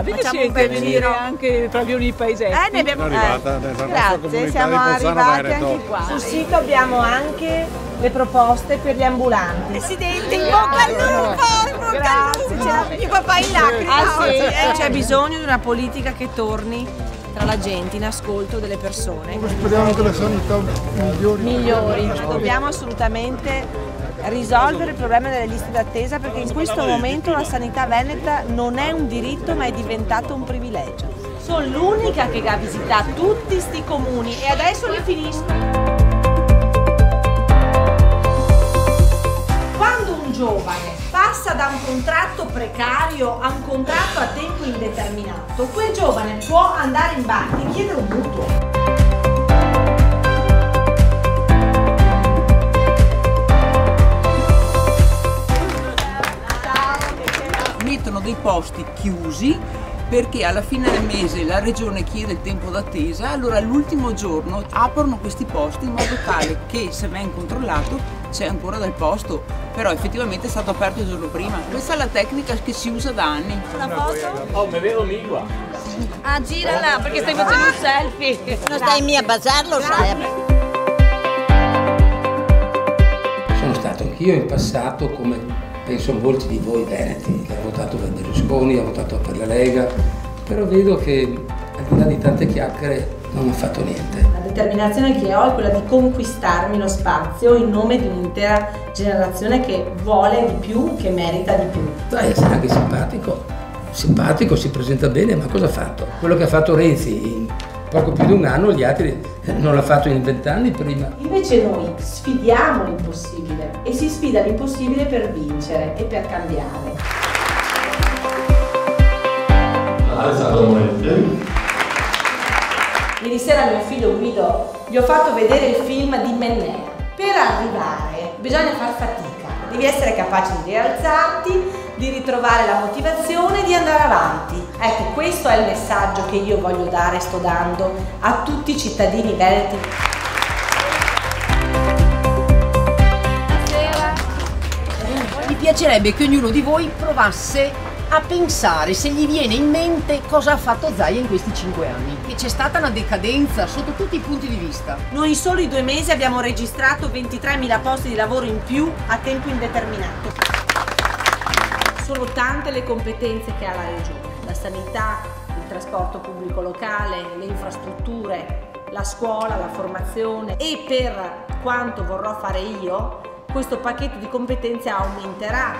Venite a venire anche proprio nei paesetti. Ne abbiamo Grazie, siamo arrivati anche qua. Sul sito abbiamo anche le proposte per gli ambulanti. Presidente, in bocca al lupo! Grazie. C'è mio papà in lacrime. C'è bisogno di una politica che torni tra la gente, in ascolto delle persone. Speriamo che la sanità migliori. Dobbiamo assolutamente risolvere il problema delle liste d'attesa, perché in questo momento la sanità veneta non è un diritto ma è diventato un privilegio. Sono l'unica che ha visitato tutti sti comuni e adesso li finisco. Quando un giovane passa da un contratto precario a un contratto a tempo indeterminato, quel giovane può andare in banca e chiedere un mutuo. Mettono dei posti chiusi perché alla fine del mese la regione chiede il tempo d'attesa, allora l'ultimo giorno aprono questi posti in modo tale che se viene controllato c'è ancora del posto, però effettivamente è stato aperto il giorno prima. Questa è la tecnica che si usa da anni. Una foto? Oh, me vedo migua. Ah, girala perché stai facendo un selfie. Non stai mica a baciarlo, sai? Sono stato anch'io in passato, come penso molti di voi veneti, che hanno votato per Berlusconi, hanno votato per la Lega, però vedo che al di là di tante chiacchiere non ha fatto niente. La determinazione che ho è quella di conquistarmi lo spazio in nome di un'intera generazione che vuole di più, che merita di più. Dai, è anche simpatico, si presenta bene, ma cosa ha fatto? Quello che ha fatto Renzi in poco più di un anno, gli altri non l'ha fatto in 20 anni prima. Invece noi sfidiamo l'impossibile e si sfida l'impossibile per vincere e per cambiare. Ieri sera mio figlio Guido gli ho fatto vedere il film di Mennea. Per arrivare bisogna far fatica, devi essere capace di rialzarti, di ritrovare la motivazione e di andare avanti. Ecco, questo è il messaggio che io voglio dare e sto dando a tutti i cittadini veneti. Mi piacerebbe che ognuno di voi provasse a pensare, se gli viene in mente, cosa ha fatto Zaia in questi 5 anni. Che c'è stata una decadenza sotto tutti i punti di vista. Noi in soli 2 mesi abbiamo registrato 23.000 posti di lavoro in più a tempo indeterminato. Sono tante le competenze che ha la regione, la sanità, il trasporto pubblico locale, le infrastrutture, la scuola, la formazione, e per quanto vorrò fare io, questo pacchetto di competenze aumenterà.